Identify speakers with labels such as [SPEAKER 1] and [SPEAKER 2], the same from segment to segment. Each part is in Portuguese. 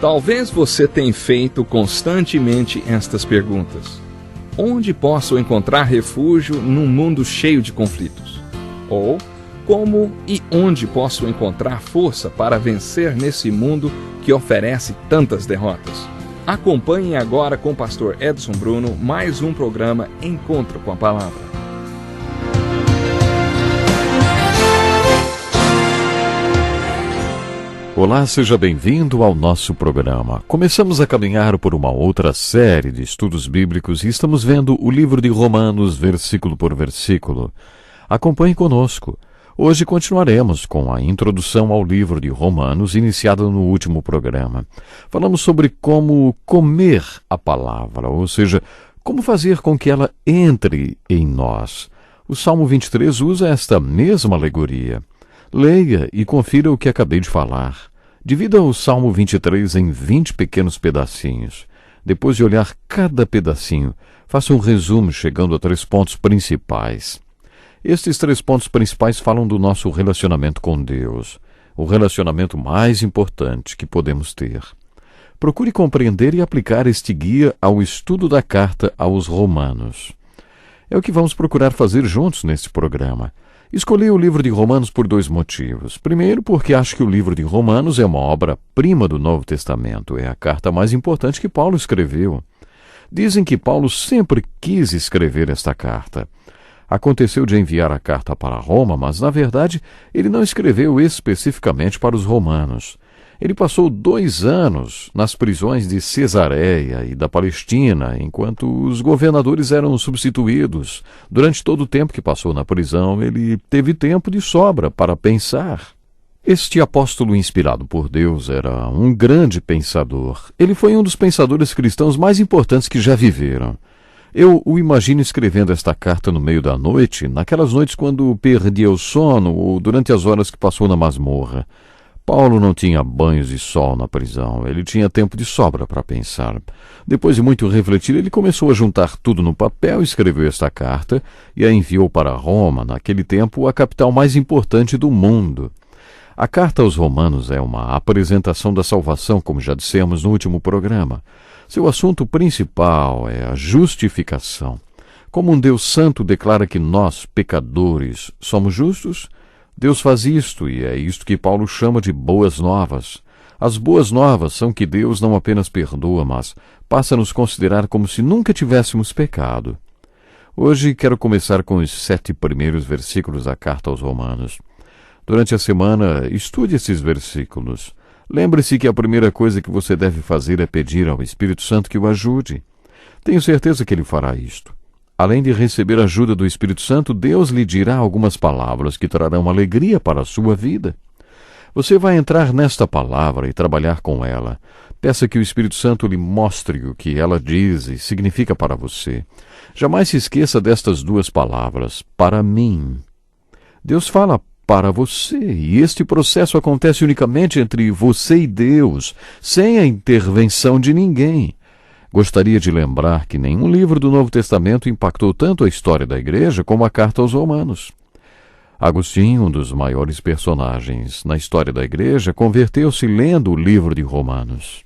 [SPEAKER 1] Talvez você tenha feito constantemente estas perguntas. Onde posso encontrar refúgio num mundo cheio de conflitos? Ou, como e onde posso encontrar força para vencer nesse mundo que oferece tantas derrotas? Acompanhe agora com o pastor Edson Bruno mais um programa Encontro com a Palavra.
[SPEAKER 2] Olá, seja bem-vindo ao nosso programa. Começamos a caminhar por uma outra série de estudos bíblicos e estamos vendo o livro de Romanos, versículo por versículo. Acompanhe conosco. Hoje continuaremos com a introdução ao livro de Romanos, iniciada no último programa. Falamos sobre como comer a palavra, ou seja, como fazer com que ela entre em nós. O Salmo 23 usa esta mesma alegoria. Leia e confira o que acabei de falar. Divida o Salmo 23 em 20 pequenos pedacinhos. Depois de olhar cada pedacinho, faça um resumo chegando a 3 pontos principais. Estes 3 pontos principais falam do nosso relacionamento com Deus, o relacionamento mais importante que podemos ter. Procure compreender e aplicar este guia ao estudo da carta aos Romanos. É o que vamos procurar fazer juntos neste programa. Escolhi o livro de Romanos por 2 motivos. Primeiro, porque acho que o livro de Romanos é uma obra-prima do Novo Testamento. É a carta mais importante que Paulo escreveu. Dizem que Paulo sempre quis escrever esta carta. Aconteceu de enviar a carta para Roma, mas, na verdade, ele não escreveu especificamente para os romanos. Ele passou 2 anos nas prisões de Cesareia e da Palestina, enquanto os governadores eram substituídos. Durante todo o tempo que passou na prisão, ele teve tempo de sobra para pensar. Este apóstolo inspirado por Deus era um grande pensador. Ele foi um dos pensadores cristãos mais importantes que já viveram. Eu o imagino escrevendo esta carta no meio da noite, naquelas noites quando perdia o sono ou durante as horas que passou na masmorra. Paulo não tinha banhos de sol na prisão, ele tinha tempo de sobra para pensar. Depois de muito refletir, ele começou a juntar tudo no papel, escreveu esta carta e a enviou para Roma, naquele tempo a capital mais importante do mundo. A carta aos Romanos é uma apresentação da salvação, como já dissemos no último programa. Seu assunto principal é a justificação. Como um Deus santo declara que nós, pecadores, somos justos, Deus faz isto, e é isto que Paulo chama de boas novas. As boas novas são que Deus não apenas perdoa, mas passa a nos considerar como se nunca tivéssemos pecado. Hoje quero começar com os 7 primeiros versículos da carta aos Romanos. Durante a semana, estude esses versículos. Lembre-se que a primeira coisa que você deve fazer é pedir ao Espírito Santo que o ajude. Tenho certeza que ele fará isto. Além de receber a ajuda do Espírito Santo, Deus lhe dirá algumas palavras que trarão alegria para a sua vida. Você vai entrar nesta palavra e trabalhar com ela. Peça que o Espírito Santo lhe mostre o que ela diz e significa para você. Jamais se esqueça destas 2 palavras, para mim. Deus fala para você, e este processo acontece unicamente entre você e Deus, sem a intervenção de ninguém. Gostaria de lembrar que nenhum livro do Novo Testamento impactou tanto a história da Igreja como a carta aos Romanos. Agostinho, um dos maiores personagens na história da Igreja, converteu-se lendo o livro de Romanos.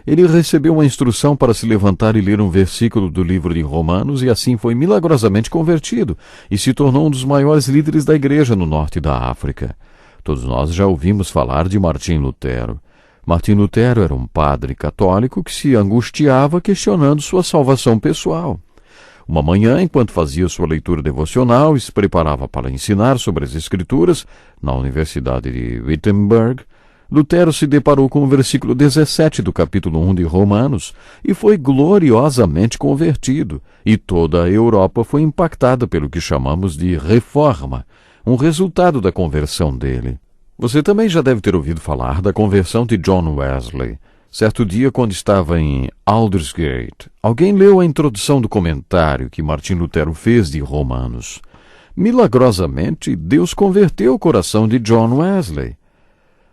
[SPEAKER 2] Ele recebeu uma instrução para se levantar e ler um versículo do livro de Romanos e assim foi milagrosamente convertido e se tornou um dos maiores líderes da Igreja no norte da África. Todos nós já ouvimos falar de Martim Lutero. Martim Lutero era um padre católico que se angustiava questionando sua salvação pessoal. Uma manhã, enquanto fazia sua leitura devocional e se preparava para ensinar sobre as Escrituras na Universidade de Wittenberg, Lutero se deparou com o versículo 17 do capítulo 1 de Romanos e foi gloriosamente convertido, e toda a Europa foi impactada pelo que chamamos de reforma, um resultado da conversão dele. Você também já deve ter ouvido falar da conversão de John Wesley. Certo dia, quando estava em Aldersgate, alguém leu a introdução do comentário que Martim Lutero fez de Romanos. Milagrosamente, Deus converteu o coração de John Wesley.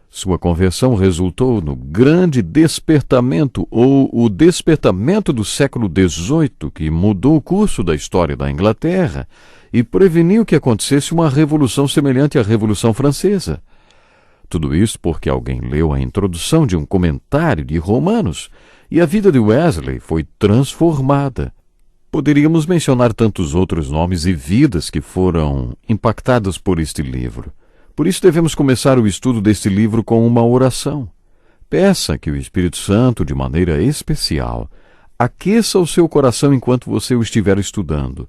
[SPEAKER 2] Sua conversão resultou no grande despertamento, ou o despertamento do século XVIII, que mudou o curso da história da Inglaterra e preveniu que acontecesse uma revolução semelhante à Revolução Francesa. Tudo isso porque alguém leu a introdução de um comentário de Romanos e a vida de Wesley foi transformada. Poderíamos mencionar tantos outros nomes e vidas que foram impactadas por este livro. Por isso devemos começar o estudo deste livro com uma oração. Peça que o Espírito Santo, de maneira especial, aqueça o seu coração enquanto você o estiver estudando.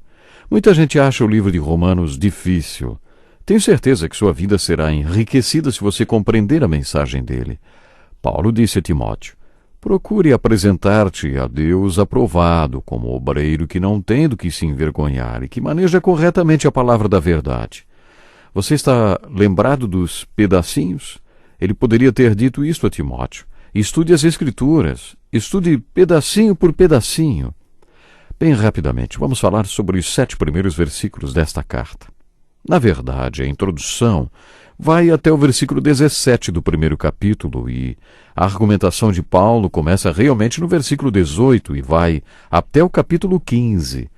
[SPEAKER 2] Muita gente acha o livro de Romanos difícil. Tenho certeza que sua vida será enriquecida se você compreender a mensagem dele. Paulo disse a Timóteo: procure apresentar-te a Deus aprovado, como obreiro que não tem do que se envergonhar e que maneja corretamente a palavra da verdade. Você está lembrado dos pedacinhos? Ele poderia ter dito isto a Timóteo. Estude as Escrituras, estude pedacinho por pedacinho. Bem rapidamente, vamos falar sobre os 7 primeiros versículos desta carta. Na verdade, a introdução vai até o versículo 17 do primeiro capítulo e a argumentação de Paulo começa realmente no versículo 18 e vai até o capítulo 15.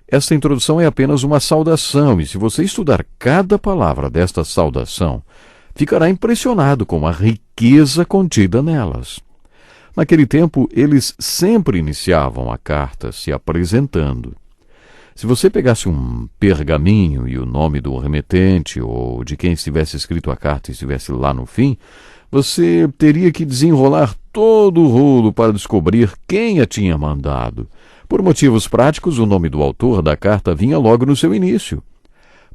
[SPEAKER 2] Esta introdução é apenas uma saudação e se você estudar cada palavra desta saudação, ficará impressionado com a riqueza contida nelas. Naquele tempo, eles sempre iniciavam a carta se apresentando. Se você pegasse um pergaminho e o nome do remetente ou de quem estivesse escrito a carta estivesse lá no fim, você teria que desenrolar todo o rolo para descobrir quem a tinha mandado. Por motivos práticos, o nome do autor da carta vinha logo no seu início.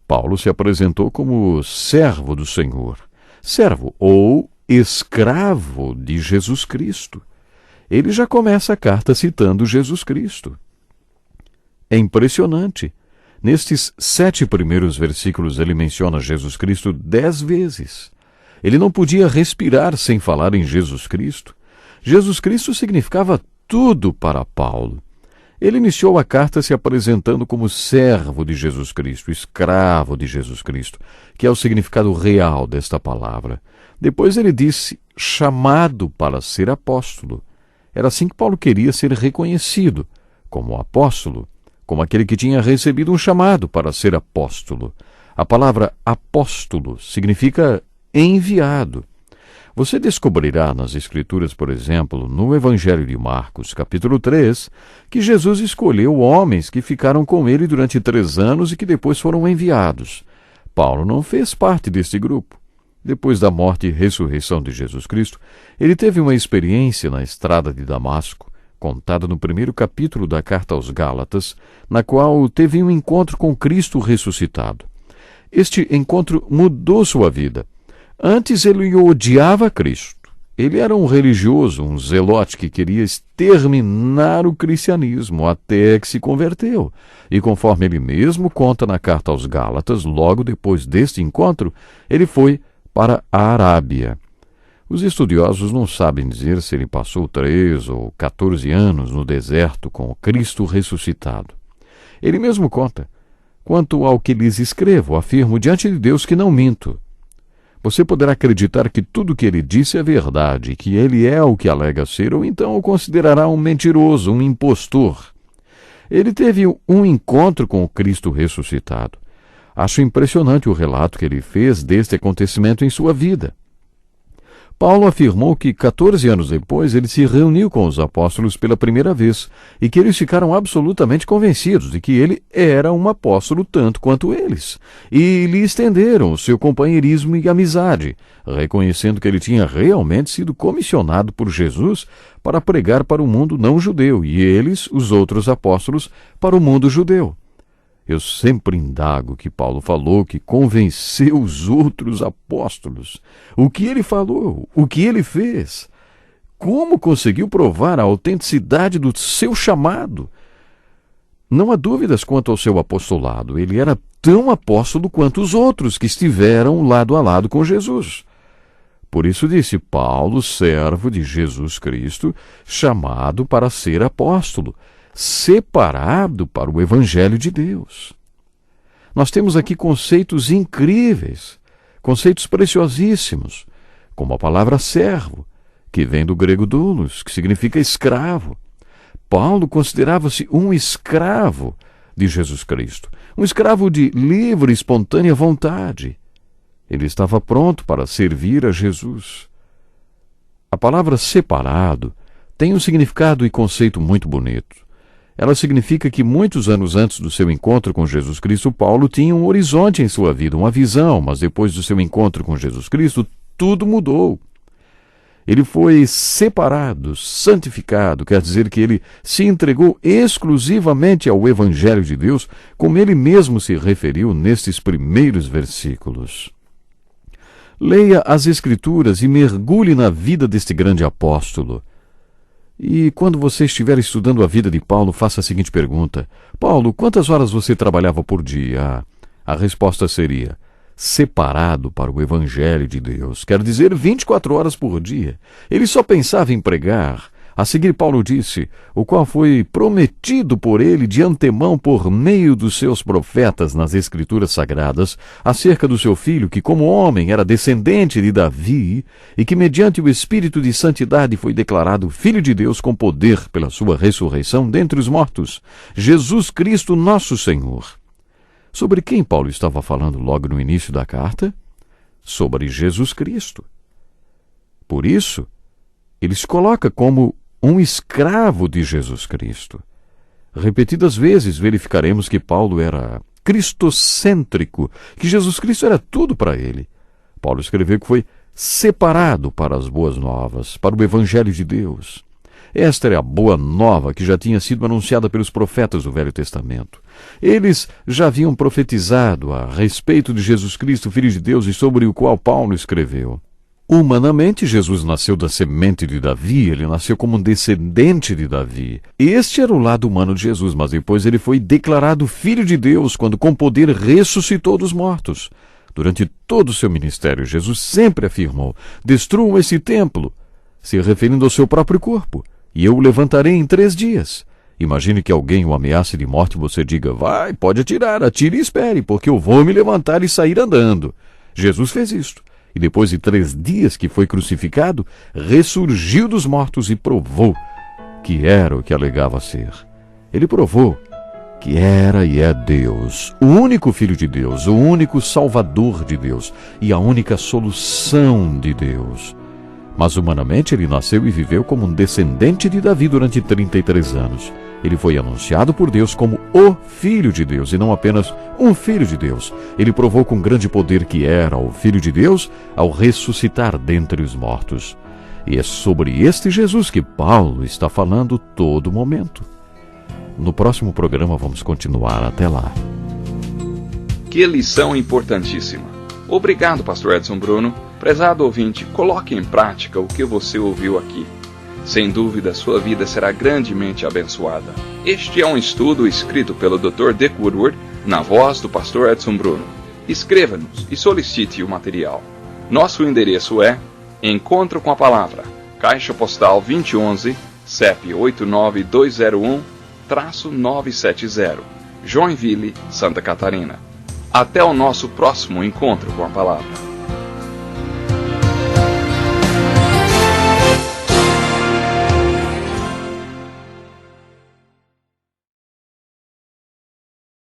[SPEAKER 2] Paulo se apresentou como servo do Senhor, servo ou escravo de Jesus Cristo. Ele já começa a carta citando Jesus Cristo. É impressionante. Nestes 7 primeiros versículos ele menciona Jesus Cristo 10 vezes. Ele não podia respirar sem falar em Jesus Cristo. Jesus Cristo significava tudo para Paulo. Ele iniciou a carta se apresentando como servo de Jesus Cristo, escravo de Jesus Cristo, que é o significado real desta palavra. Depois ele disse chamado para ser apóstolo. Era assim que Paulo queria ser reconhecido, como apóstolo, como aquele que tinha recebido um chamado para ser apóstolo. A palavra apóstolo significa enviado. Você descobrirá nas Escrituras, por exemplo, no Evangelho de Marcos, capítulo 3, que Jesus escolheu homens que ficaram com ele durante 3 anos e que depois foram enviados. Paulo não fez parte deste grupo. Depois da morte e ressurreição de Jesus Cristo, ele teve uma experiência na estrada de Damasco, contada no primeiro capítulo da carta aos Gálatas, na qual teve um encontro com Cristo ressuscitado. Este encontro mudou sua vida. Antes ele odiava Cristo. Ele era um religioso, um zelote que queria exterminar o cristianismo até que se converteu. E conforme ele mesmo conta na carta aos Gálatas, logo depois deste encontro, ele foi para a Arábia. Os estudiosos não sabem dizer se ele passou 3 ou 14 anos no deserto com o Cristo ressuscitado. Ele mesmo conta: quanto ao que lhes escrevo, afirmo diante de Deus que não minto. Você poderá acreditar que tudo o que ele disse é verdade, que ele é o que alega ser, ou então o considerará um mentiroso, um impostor. Ele teve um encontro com o Cristo ressuscitado. Acho impressionante o relato que ele fez deste acontecimento em sua vida. Paulo afirmou que 14 anos depois ele se reuniu com os apóstolos pela primeira vez e que eles ficaram absolutamente convencidos de que ele era um apóstolo tanto quanto eles e lhe estenderam o seu companheirismo e amizade, reconhecendo que ele tinha realmente sido comissionado por Jesus para pregar para o mundo não judeu e eles, os outros apóstolos, para o mundo judeu. Eu sempre indago que Paulo falou que convenceu os outros apóstolos. O que ele falou? O que ele fez? Como conseguiu provar a autenticidade do seu chamado? Não há dúvidas quanto ao seu apostolado. Ele era tão apóstolo quanto os outros que estiveram lado a lado com Jesus. Por isso disse Paulo, servo de Jesus Cristo, chamado para ser apóstolo, separado para o Evangelho de Deus. Nós temos aqui conceitos incríveis, conceitos preciosíssimos, como a palavra servo, que vem do grego doulos, que significa escravo. Paulo considerava-se um escravo de Jesus Cristo, um escravo de livre e espontânea vontade. Ele estava pronto para servir a Jesus. A palavra separado tem um significado e conceito muito bonito. Ela significa que muitos anos antes do seu encontro com Jesus Cristo, Paulo tinha um horizonte em sua vida, uma visão, mas depois do seu encontro com Jesus Cristo, tudo mudou. Ele foi separado, santificado, quer dizer que ele se entregou exclusivamente ao Evangelho de Deus, como ele mesmo se referiu nestes primeiros versículos. Leia as Escrituras e mergulhe na vida deste grande apóstolo. E quando você estiver estudando a vida de Paulo, faça a seguinte pergunta: Paulo, quantas horas você trabalhava por dia? A resposta seria: separado para o Evangelho de Deus, quer dizer 24 horas por dia. Ele só pensava em pregar. A seguir, Paulo disse: o qual foi prometido por ele de antemão por meio dos seus profetas nas Escrituras Sagradas, acerca do seu filho, que como homem era descendente de Davi, e que mediante o Espírito de Santidade foi declarado Filho de Deus com poder pela sua ressurreição dentre os mortos, Jesus Cristo nosso Senhor. Sobre quem Paulo estava falando logo no início da carta? Sobre Jesus Cristo. Por isso, ele se coloca como um escravo de Jesus Cristo. Repetidas vezes verificaremos que Paulo era cristocêntrico, que Jesus Cristo era tudo para ele. Paulo escreveu que foi separado para as boas novas, para o Evangelho de Deus. Esta era a boa nova que já tinha sido anunciada pelos profetas do Velho Testamento. Eles já haviam profetizado a respeito de Jesus Cristo, Filho de Deus, e sobre o qual Paulo escreveu. Humanamente, Jesus nasceu da semente de Davi, ele nasceu como um descendente de Davi. Este era o lado humano de Jesus, mas depois ele foi declarado Filho de Deus, quando com poder ressuscitou dos mortos. Durante todo o seu ministério, Jesus sempre afirmou: destruam esse templo, se referindo ao seu próprio corpo, e eu o levantarei em 3 dias. Imagine que alguém o ameace de morte e você diga: vai, pode atirar, atire e espere, porque eu vou me levantar e sair andando. Jesus fez isto. E depois de 3 dias que foi crucificado, ressurgiu dos mortos e provou que era o que alegava ser. Ele provou que era e é Deus, o único Filho de Deus, o único Salvador de Deus e a única solução de Deus. Mas humanamente ele nasceu e viveu como um descendente de Davi durante 33 anos. Ele foi anunciado por Deus como o Filho de Deus, e não apenas um Filho de Deus. Ele provou com grande poder que era o Filho de Deus ao ressuscitar dentre os mortos. E é sobre este Jesus que Paulo está falando todo momento. No próximo programa vamos continuar. Até lá.
[SPEAKER 1] Que lição importantíssima. Obrigado, Pastor Edson Bruno. Prezado ouvinte, coloque em prática o que você ouviu aqui. Sem dúvida, sua vida será grandemente abençoada. Este é um estudo escrito pelo Dr. Dick Woodward, na voz do Pastor Edson Bruno. Escreva-nos e solicite o material. Nosso endereço é Encontro com a Palavra, Caixa Postal 2011, CEP 89201-970, Joinville, Santa Catarina. Até o nosso próximo Encontro com a Palavra.